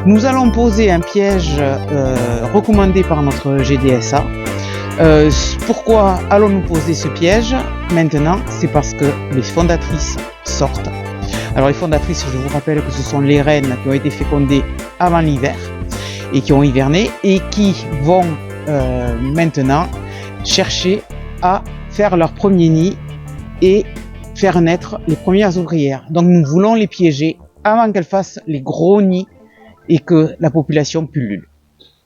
Nous allons poser un piège recommandé par notre GDSA. Pourquoi allons-nous poser ce piège maintenant? C'est parce que les fondatrices sortent. Alors les fondatrices, je vous rappelle que ce sont les reines qui ont été fécondées avant l'hiver et qui ont hiverné et qui vont maintenant chercher à faire leur premier nid et faire naître les premières ouvrières. Donc nous voulons les piéger avant qu'elles fassent les gros nids et que la population pullule.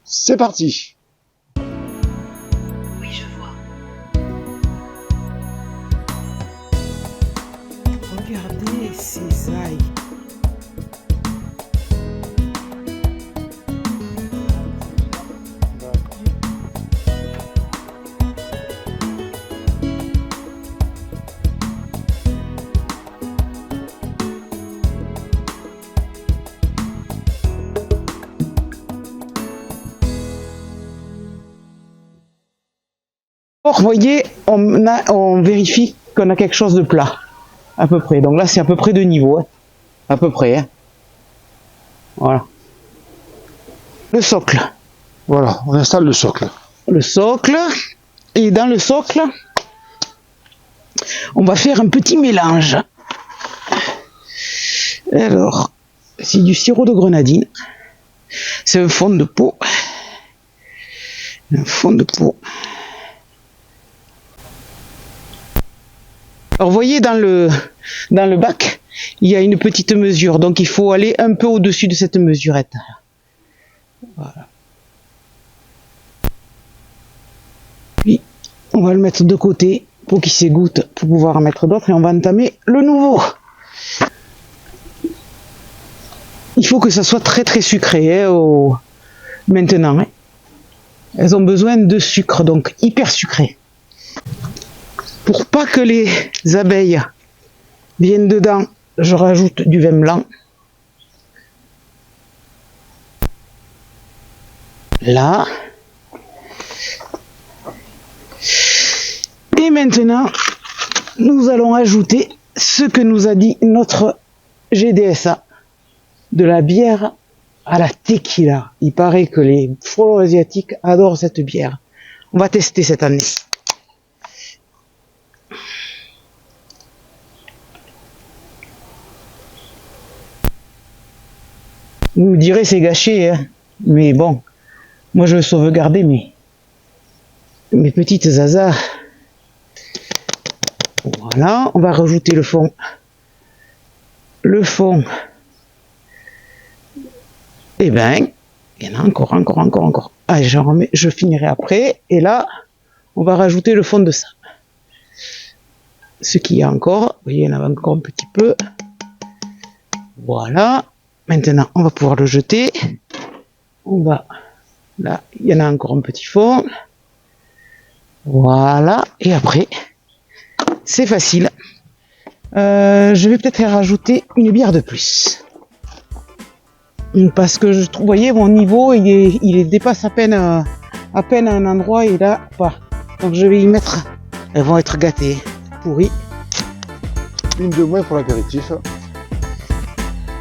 C'est parti. Oui, je vois. Regardez ces ailes. Vous voyez, on vérifie qu'on a quelque chose de plat, à peu près. Donc là, c'est à peu près de niveau, hein. À peu près. Hein. Voilà. Le socle. Voilà, on installe le socle. Le socle. Et dans le socle, on va faire un petit mélange. Alors, c'est du sirop de grenadine. C'est un fond de pot. Un fond de pot. Alors vous voyez dans le bac, il y a une petite mesure, donc il faut aller un peu au-dessus de cette mesurette. Voilà. Puis on va le mettre de côté pour qu'il s'égoutte, pour pouvoir en mettre d'autres et on va entamer le nouveau. Il faut que ça soit très très sucré hein, maintenant. Hein. Elles ont besoin de sucre, donc hyper sucré. Pour pas que les abeilles viennent dedans, je rajoute du vin blanc. Là. Et maintenant, nous allons ajouter ce que nous a dit notre GDSA, de la bière à la tequila. Il paraît que les frelons asiatiques adorent cette bière. On va tester cette année. Vous me direz c'est gâché, hein. Mais bon, moi je veux sauvegarder mes petites zazas. Voilà, on va rajouter le fond. Le fond. Eh ben, il y en a encore. Ah, je finirai après. Et là, on va rajouter le fond de ça. Ce qu'il y a encore, vous voyez, il y en a encore un petit peu. Voilà. Maintenant, on va pouvoir le jeter. On va... Là, il y en a encore un petit fond. Voilà. Et après, c'est facile. Je vais peut-être rajouter une bière de plus. Parce que, vous voyez, mon niveau, il dépasse à peine un endroit et là, pas. Donc, je vais y mettre... Elles vont être gâtées. Pourries. Une de moins pour l'apéritif.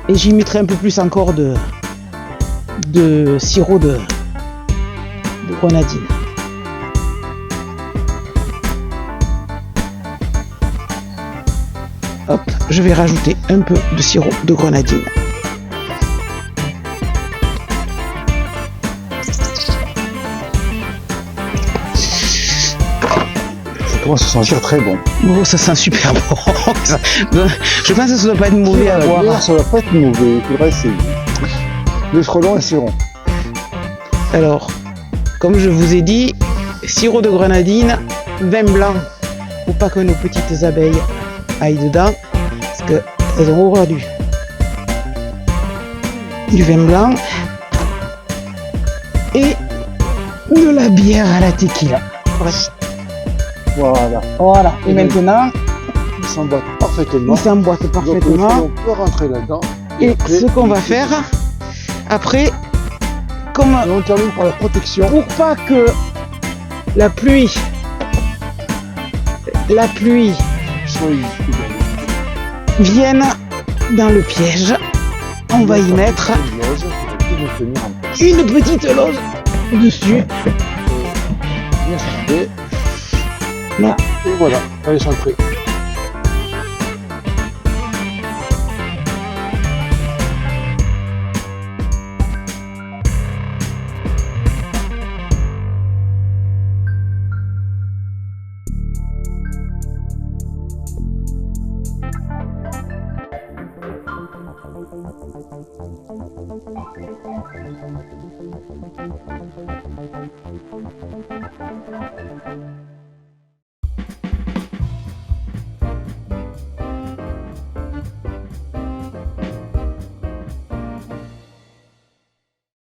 Et j'y mettrai un peu plus encore de sirop de grenadine. Hop, je vais rajouter un peu de sirop de grenadine. Ça commence à sentir très bon. Oh, ça sent super bon. Je pense que ça ne doit pas être mauvais à boire. Ça ne va pas être mauvais, il faudra essayer. Les frelons essaieront. Alors, comme je vous ai dit, sirop de grenadine, vin blanc, pour pas que nos petites abeilles aillent dedans, parce qu'elles ont horreur du vin blanc, et de la bière à la tequila. Bref. Voilà. Et maintenant, il s'emboîte parfaitement. Donc on peut rentrer là-dedans. Et ce qu'on va faire, après, comme et on termine par la protection. Pour pas que la pluie vienne dans le piège, on va y mettre me tenir en place. Une petite loge dessus. Bien centré. Là. Et voilà, elle est centrée.